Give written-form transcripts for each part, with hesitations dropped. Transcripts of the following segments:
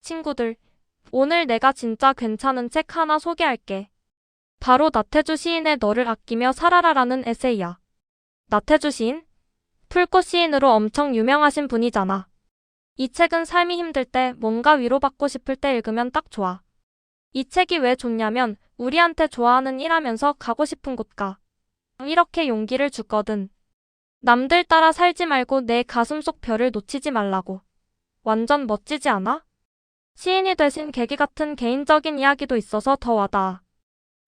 친구들, 오늘 내가 진짜 괜찮은 책 하나 소개할게. 바로 나태주 시인의 너를 아끼며 살아라라는 에세이야. 나태주 시인? 풀꽃 시인으로 엄청 유명하신 분이잖아. 이 책은 삶이 힘들 때 뭔가 위로받고 싶을 때 읽으면 딱 좋아. 이 책이 왜 좋냐면 우리한테 좋아하는 일하면서 가고 싶은 곳 가. 이렇게 용기를 주거든. 남들 따라 살지 말고 내 가슴속 별을 놓치지 말라고. 완전 멋지지 않아? 시인이 되신 계기 같은 개인적인 이야기도 있어서 더 와닿아.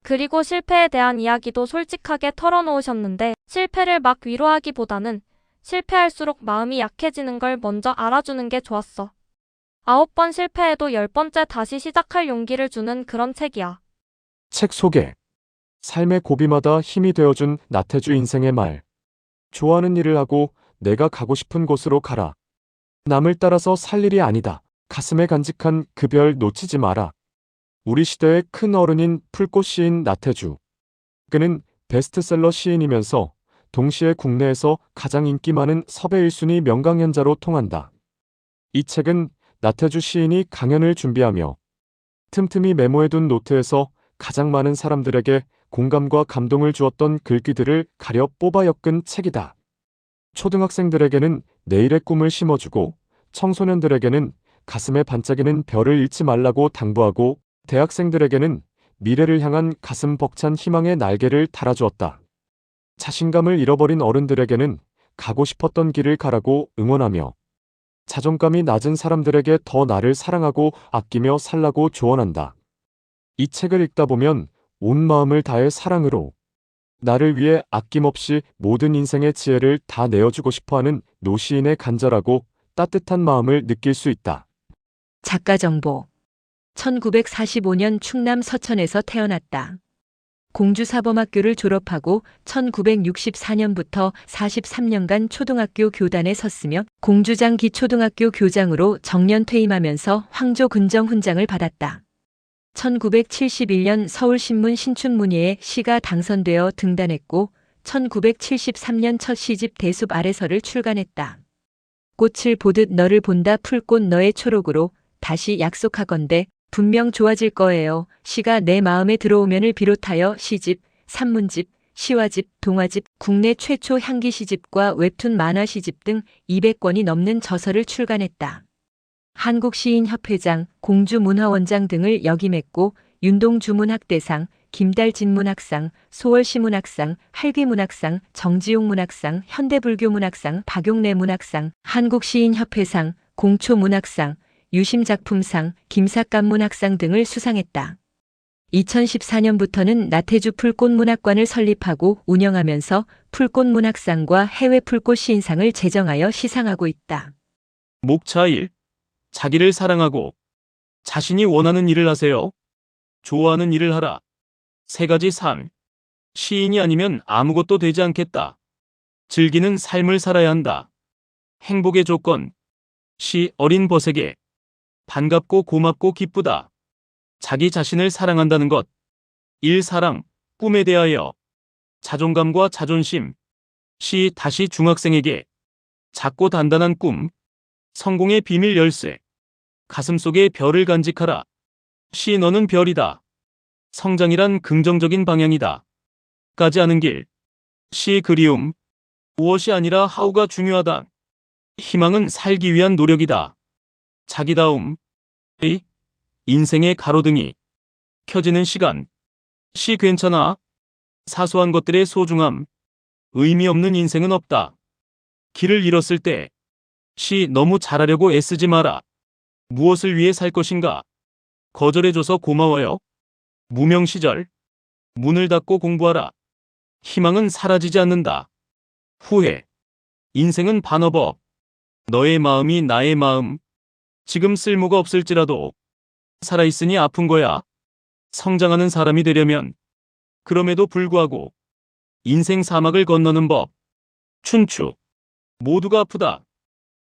그리고 실패에 대한 이야기도 솔직하게 털어놓으셨는데 실패를 막 위로하기보다는 실패할수록 마음이 약해지는 걸 먼저 알아주는 게 좋았어. 9번 실패해도 10번째 다시 시작할 용기를 주는 그런 책이야. 책 소개. 삶의 고비마다 힘이 되어준 나태주 인생의 말. 좋아하는 일을 하고 내가 가고 싶은 곳으로 가라. 남을 따라서 살 일이 아니다. 가슴에 간직한 그 별 놓치지 마라. 우리 시대의 큰 어른인 풀꽃 시인 나태주. 그는 베스트셀러 시인이면서 동시에 국내에서 가장 인기 많은 섭외 1순위 명강연자로 통한다. 이 책은 나태주 시인이 강연을 준비하며 틈틈이 메모해둔 노트에서 가장 많은 사람들에게 공감과 감동을 주었던 글귀들을 가려 뽑아 엮은 책이다. 초등학생들에게는 내일의 꿈을 심어주고 청소년들에게는 가슴에 반짝이는 별을 잃지 말라고 당부하고 대학생들에게는 미래를 향한 가슴 벅찬 희망의 날개를 달아주었다. 자신감을 잃어버린 어른들에게는 가고 싶었던 길을 가라고 응원하며 자존감이 낮은 사람들에게 더 나를 사랑하고 아끼며 살라고 조언한다. 이 책을 읽다 보면 온 마음을 다해 사랑으로 나를 위해 아낌없이 모든 인생의 지혜를 다 내어주고 싶어하는 노 시인의 간절하고 따뜻한 마음을 느낄 수 있다. 작가 정보. 1945년 충남 서천에서 태어났다. 공주사범학교를 졸업하고 1964년부터 43년간 초등학교 교단에 섰으며 공주장 기초등학교 교장으로 정년 퇴임하면서 황조 근정 훈장을 받았다. 1971년 서울신문 신춘문예에 시가 당선되어 등단했고 1973년 첫 시집 대숲 아래서를 출간했다. 꽃을 보듯 너를 본다 풀꽃 너의 초록으로 다시 약속하건대 분명 좋아질 거예요. 시가 내 마음에 들어오면을 비롯하여 시집, 산문집, 시화집, 동화집, 국내 최초 향기 시집과 웹툰 만화 시집 등 200권이 넘는 저서를 출간했다. 한국시인협회장, 공주문화원장 등을 역임했고 윤동주문학대상, 김달진문학상, 소월시문학상, 할귀문학상, 정지용문학상, 현대불교문학상, 박용래문학상, 한국시인협회상, 공초문학상, 유심작품상, 김삿감문학상 등을 수상했다. 2014년부터는 나태주 풀꽃문학관을 설립하고 운영하면서 풀꽃문학상과 해외 풀꽃시인상을 제정하여 시상하고 있다. 목차 1. 자기를 사랑하고 자신이 원하는 일을 하세요. 좋아하는 일을 하라. 3가지 삶. 시인이 아니면 아무것도 되지 않겠다. 즐기는 삶을 살아야 한다. 행복의 조건. 시 어린 벗에게 반갑고 고맙고 기쁘다. 자기 자신을 사랑한다는 것. 1. 사랑, 꿈에 대하여 자존감과 자존심. 시 다시 중학생에게 작고 단단한 꿈. 성공의 비밀 열쇠. 가슴속에 별을 간직하라. 시 너는 별이다. 성장이란 긍정적인 방향이다. 까지 하는 길. 시 그리움. 무엇이 아니라 하우가 중요하다. 희망은 살기 위한 노력이다. 자기다움. 인생의 가로등이 켜지는 시간. 시 괜찮아. 사소한 것들의 소중함. 의미 없는 인생은 없다. 길을 잃었을 때. 시 너무 잘하려고 애쓰지 마라. 무엇을 위해 살 것인가? 거절해줘서 고마워요. 무명 시절. 문을 닫고 공부하라. 희망은 사라지지 않는다. 후회. 인생은 반어법. 너의 마음이 나의 마음. 지금 쓸모가 없을지라도 살아있으니 아픈 거야. 성장하는 사람이 되려면 그럼에도 불구하고 인생 사막을 건너는 법. 춘추. 모두가 아프다.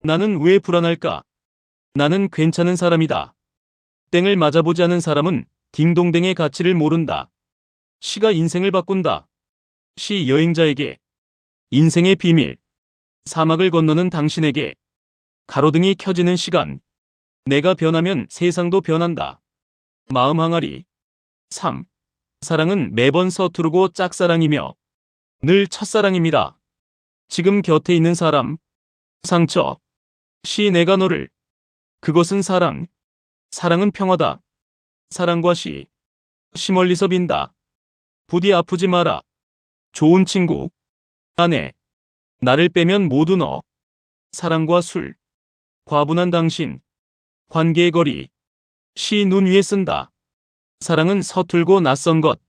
나는 왜 불안할까? 나는 괜찮은 사람이다. 땡을 맞아보지 않은 사람은 딩동댕의 가치를 모른다. 시가 인생을 바꾼다. 시 여행자에게 인생의 비밀. 사막을 건너는 당신에게 가로등이 켜지는 시간. 내가 변하면 세상도 변한다. 마음 항아리. 3. 사랑은 매번 서투르고 짝사랑이며 늘 첫사랑입니다. 지금 곁에 있는 사람. 상처. 시 내가 너를. 그것은 사랑. 사랑은 평화다. 사랑과 시. 시 멀리서 빈다. 부디 아프지 마라. 좋은 친구. 아내. 나를 빼면 모두 너. 사랑과 술. 과분한 당신. 관계의 거리. 시 눈 위에 쓴다. 사랑은 서툴고 낯선 것.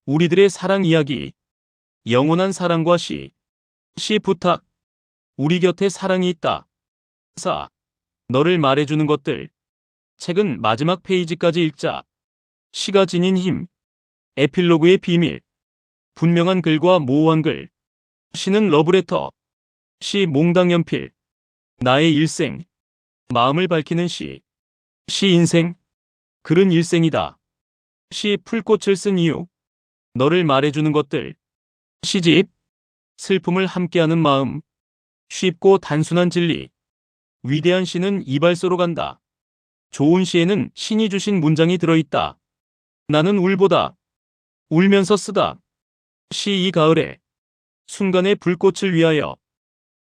우리들의 사랑 이야기. 영원한 사랑과 시. 시 부탁. 우리 곁에 사랑이 있다. 4. 너를 말해주는 것들. 책은 마지막 페이지까지 읽자. 시가 지닌 힘. 에필로그의 비밀. 분명한 글과 모호한 글. 시는 러브레터. 시 몽당연필. 나의 일생. 마음을 밝히는 시. 시 인생. 글은 일생이다. 시 풀꽃을 쓴 이유. 너를 말해주는 것들. 시집. 슬픔을 함께하는 마음. 쉽고 단순한 진리. 위대한 시는 이발소로 간다. 좋은 시에는 신이 주신 문장이 들어있다. 나는 울보다 울면서 쓰다. 시 이 가을에 순간의 불꽃을 위하여.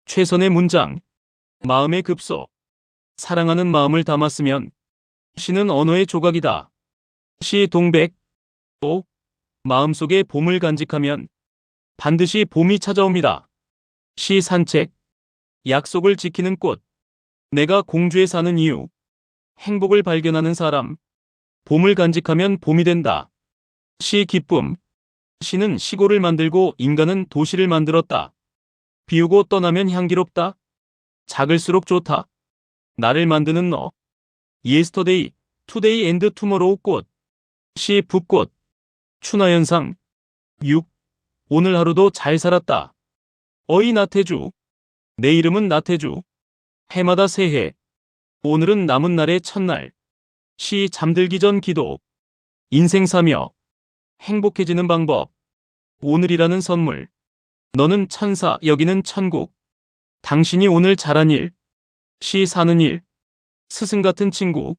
최선의 문장. 마음의 급소. 사랑하는 마음을 담았으면. 시는 언어의 조각이다. 시 동백. 5. 마음속에 봄을 간직하면 반드시 봄이 찾아옵니다. 시 산책. 약속을 지키는 꽃. 내가 공주에 사는 이유. 행복을 발견하는 사람. 봄을 간직하면 봄이 된다. 시 기쁨. 시는 시골을 만들고 인간은 도시를 만들었다. 비우고 떠나면 향기롭다. 작을수록 좋다. 나를 만드는 너. 예스터데이, 투데이 앤드 투모로우 꽃. 시 붓꽃. 춘화현상. 6. 오늘 하루도 잘 살았다. 어이 나태주. 내 이름은 나태주. 해마다 새해. 오늘은 남은 날의 첫날. 시 잠들기 전 기도. 인생 사며. 행복해지는 방법. 오늘이라는 선물. 너는 천사, 여기는 천국. 당신이 오늘 잘한 일. 시 사는 일. 스승 같은 친구.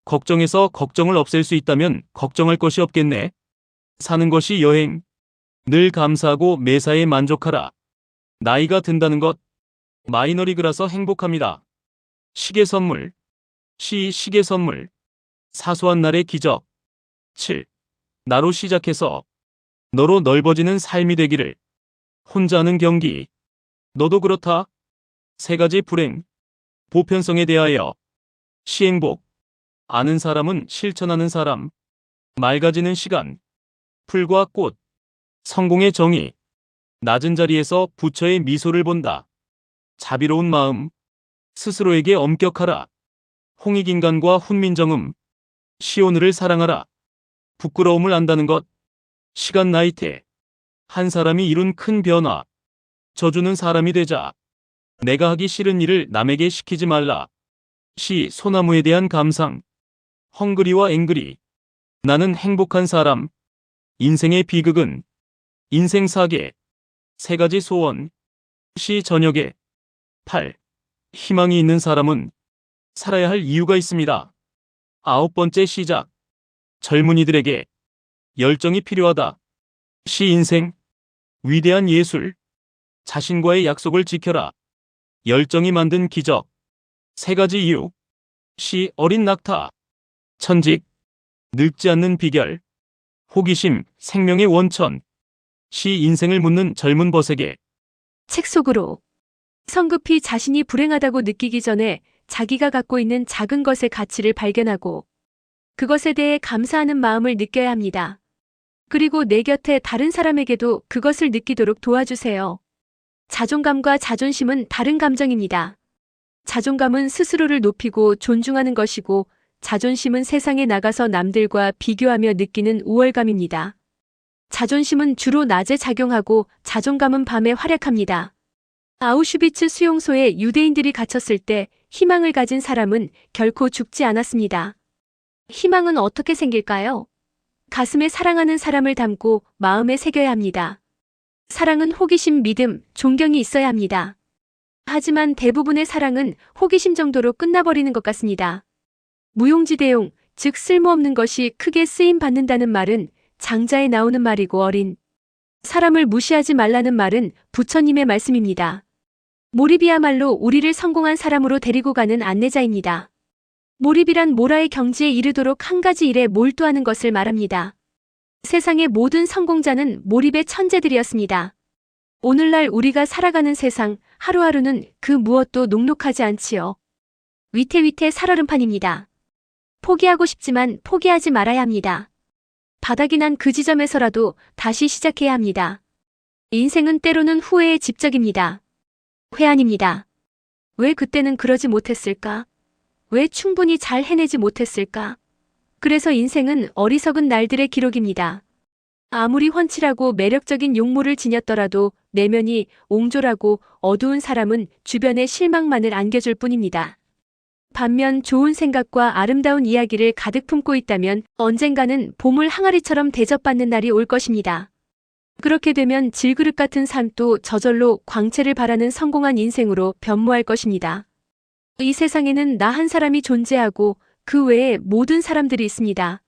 걱정해서 걱정을 없앨 수 있다면 걱정할 것이 없겠네. 사는 것이 여행. 늘 감사하고 매사에 만족하라. 나이가 든다는 것. 마이너리그라서 행복합니다. 시계 선물. 시 시계 선물. 사소한 날의 기적. 7. 나로 시작해서 너로 넓어지는 삶이 되기를. 혼자 하는 경기. 너도 그렇다. 3가지 불행. 보편성에 대하여. 시행복. 아는 사람은 실천하는 사람. 맑아지는 시간. 풀과 꽃. 성공의 정의. 낮은 자리에서 부처의 미소를 본다. 자비로운 마음. 스스로에게 엄격하라. 홍익인간과 훈민정음. 시 오늘을 사랑하라. 부끄러움을 안다는 것. 시간 나이테. 한 사람이 이룬 큰 변화. 져주는 사람이 되자. 내가 하기 싫은 일을 남에게 시키지 말라. 시 소나무에 대한 감상. 헝그리와 앵그리. 나는 행복한 사람. 인생의 비극은. 인생 사계. 3가지 소원. 시 저녁에. 8. 희망이 있는 사람은 살아야 할 이유가 있습니다. 9번째 시작. 젊은이들에게 열정이 필요하다. 시 인생. 위대한 예술. 자신과의 약속을 지켜라. 열정이 만든 기적. 3가지 이유. 시 어린 낙타. 천직. 늙지 않는 비결. 호기심, 생명의 원천. 시 인생을 묻는 젊은 버세게. 책 속으로. 성급히 자신이 불행하다고 느끼기 전에 자기가 갖고 있는 작은 것의 가치를 발견하고 그것에 대해 감사하는 마음을 느껴야 합니다. 그리고 내 곁에 다른 사람에게도 그것을 느끼도록 도와주세요. 자존감과 자존심은 다른 감정입니다. 자존감은 스스로를 높이고 존중하는 것이고 자존심은 세상에 나가서 남들과 비교하며 느끼는 우월감입니다. 자존심은 주로 낮에 작용하고 자존감은 밤에 활약합니다. 아우슈비츠 수용소에 유대인들이 갇혔을 때 희망을 가진 사람은 결코 죽지 않았습니다. 희망은 어떻게 생길까요? 가슴에 사랑하는 사람을 담고 마음에 새겨야 합니다. 사랑은 호기심, 믿음, 존경이 있어야 합니다. 하지만 대부분의 사랑은 호기심 정도로 끝나버리는 것 같습니다. 무용지대용, 즉 쓸모없는 것이 크게 쓰임 받는다는 말은 장자에 나오는 말이고 어린 사람을 무시하지 말라는 말은 부처님의 말씀입니다. 몰입이야말로 우리를 성공한 사람으로 데리고 가는 안내자입니다. 몰입이란 모라의 경지에 이르도록 한 가지 일에 몰두하는 것을 말합니다. 세상의 모든 성공자는 몰입의 천재들이었습니다. 오늘날 우리가 살아가는 세상 하루하루는 그 무엇도 녹록하지 않지요. 위태위태 살얼음판입니다. 포기하고 싶지만 포기하지 말아야 합니다. 바닥이 난 그 지점에서라도 다시 시작해야 합니다. 인생은 때로는 후회의 집적입니다. 회한입니다. 왜 그때는 그러지 못했을까? 왜 충분히 잘 해내지 못했을까? 그래서 인생은 어리석은 날들의 기록입니다. 아무리 훤칠하고 매력적인 용모를 지녔더라도 내면이 옹졸하고 어두운 사람은 주변에 실망만을 안겨줄 뿐입니다. 반면 좋은 생각과 아름다운 이야기를 가득 품고 있다면 언젠가는 보물 항아리처럼 대접받는 날이 올 것입니다. 그렇게 되면 질그릇 같은 삶도 저절로 광채를 발하는 성공한 인생으로 변모할 것입니다. 이 세상에는 나 한 사람이 존재하고 그 외에 모든 사람들이 있습니다.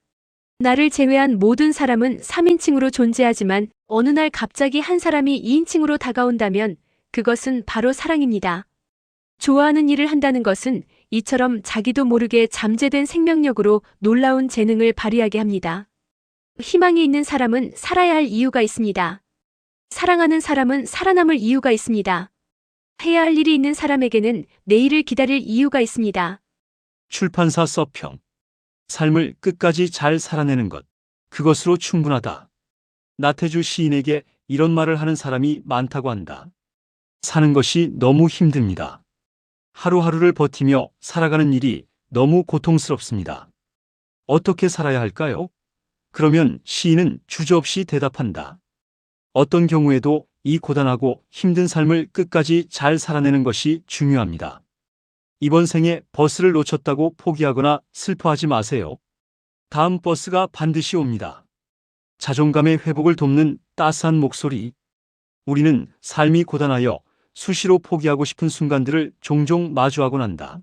나를 제외한 모든 사람은 3인칭으로 존재하지만 어느 날 갑자기 한 사람이 2인칭으로 다가온다면 그것은 바로 사랑입니다. 좋아하는 일을 한다는 것은 이처럼 자기도 모르게 잠재된 생명력으로 놀라운 재능을 발휘하게 합니다. 희망이 있는 사람은 살아야 할 이유가 있습니다. 사랑하는 사람은 살아남을 이유가 있습니다. 해야 할 일이 있는 사람에게는 내일을 기다릴 이유가 있습니다. 출판사 서평. 삶을 끝까지 잘 살아내는 것. 그것으로 충분하다. 나태주 시인에게 이런 말을 하는 사람이 많다고 한다. 사는 것이 너무 힘듭니다. 하루하루를 버티며 살아가는 일이 너무 고통스럽습니다. 어떻게 살아야 할까요? 그러면 시인은 주저없이 대답한다. 어떤 경우에도 이 고단하고 힘든 삶을 끝까지 잘 살아내는 것이 중요합니다. 이번 생에 버스를 놓쳤다고 포기하거나 슬퍼하지 마세요. 다음 버스가 반드시 옵니다. 자존감의 회복을 돕는 따스한 목소리. 우리는 삶이 고단하여 수시로 포기하고 싶은 순간들을 종종 마주하곤 한다.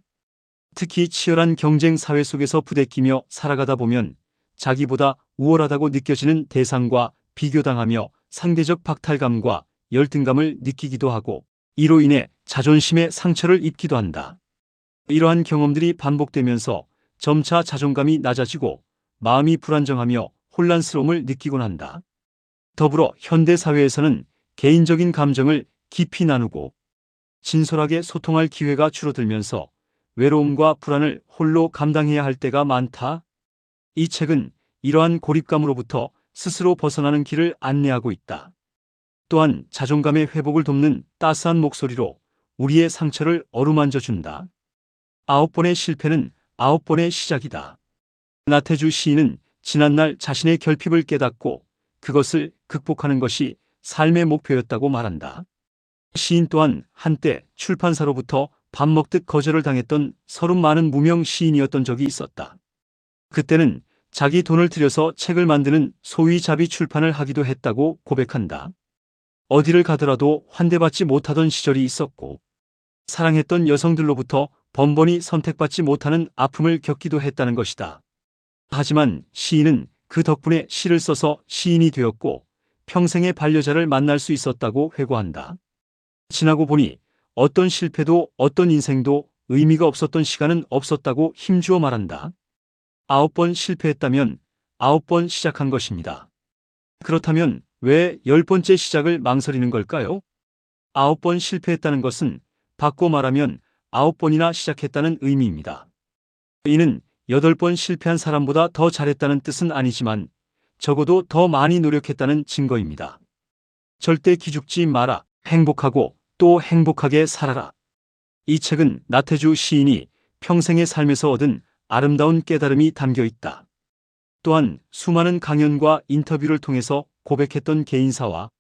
특히 치열한 경쟁 사회 속에서 부대끼며 살아가다 보면 자기보다 우월하다고 느껴지는 대상과 비교당하며 상대적 박탈감과 열등감을 느끼기도 하고 이로 인해 자존심의 상처를 입기도 한다. 이러한 경험들이 반복되면서 점차 자존감이 낮아지고 마음이 불안정하며 혼란스러움을 느끼곤 한다. 더불어 현대 사회에서는 개인적인 감정을 깊이 나누고 진솔하게 소통할 기회가 줄어들면서 외로움과 불안을 홀로 감당해야 할 때가 많다. 이 책은 이러한 고립감으로부터 스스로 벗어나는 길을 안내하고 있다. 또한 자존감의 회복을 돕는 따스한 목소리로 우리의 상처를 어루만져 준다. 9번의 실패는 9번의 시작이다. 나태주 시인은 지난날 자신의 결핍을 깨닫고 그것을 극복하는 것이 삶의 목표였다고 말한다. 시인 또한 한때 출판사로부터 밥 먹듯 거절을 당했던 서름 많은 무명 시인이었던 적이 있었다. 그때는 자기 돈을 들여서 책을 만드는 소위 자비 출판을 하기도 했다고 고백한다. 어디를 가더라도 환대받지 못하던 시절이 있었고 사랑했던 여성들로부터 번번이 선택받지 못하는 아픔을 겪기도 했다는 것이다. 하지만 시인은 그 덕분에 시를 써서 시인이 되었고 평생의 반려자를 만날 수 있었다고 회고한다. 지나고 보니 어떤 실패도 어떤 인생도 의미가 없었던 시간은 없었다고 힘주어 말한다. 9번 실패했다면 9번 시작한 것입니다. 그렇다면 왜 10번째 시작을 망설이는 걸까요? 9번 실패했다는 것은 바꿔 말하면 9번이나 시작했다는 의미입니다. 이는 8번 실패한 사람보다 더 잘했다는 뜻은 아니지만 적어도 더 많이 노력했다는 증거입니다. 절대 기죽지 마라. 행복하고 또 행복하게 살아라. 이 책은 나태주 시인이 평생의 삶에서 얻은 아름다운 깨달음이 담겨 있다. 또한 수많은 강연과 인터뷰를 통해서 고백했던 개인사와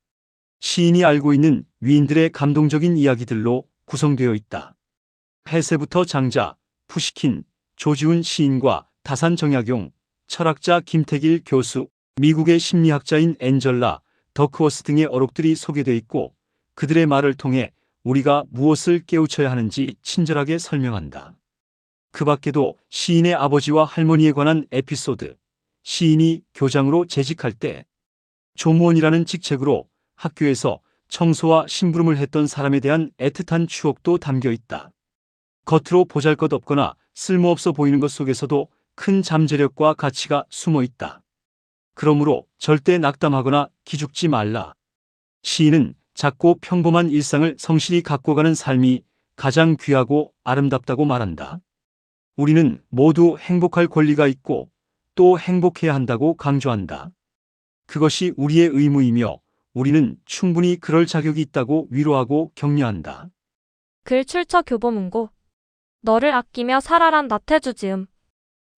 시인이 알고 있는 위인들의 감동적인 이야기들로 구성되어 있다. 해세부터 장자, 푸시킨, 조지훈 시인과 다산 정약용, 철학자 김태길 교수, 미국의 심리학자인 앤젤라 더크워스 등의 어록들이 소개되어 있고 그들의 말을 통해 우리가 무엇을 깨우쳐야 하는지 친절하게 설명한다. 그 밖에도 시인의 아버지와 할머니에 관한 에피소드, 시인이 교장으로 재직할 때 조무원이라는 직책으로 학교에서 청소와 심부름을 했던 사람에 대한 애틋한 추억도 담겨 있다. 겉으로 보잘것없거나 쓸모없어 보이는 것 속에서도 큰 잠재력과 가치가 숨어 있다. 그러므로 절대 낙담하거나 기죽지 말라. 시인은 작고 평범한 일상을 성실히 갖고 가는 삶이 가장 귀하고 아름답다고 말한다. 우리는 모두 행복할 권리가 있고 또 행복해야 한다고 강조한다. 그것이 우리의 의무이며 우리는 충분히 그럴 자격이 있다고 위로하고 격려한다. 글 출처 교보문고. 너를 아끼며 살아란 나태주 지음.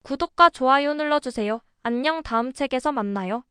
구독과 좋아요 눌러주세요. 안녕. 다음 책에서 만나요.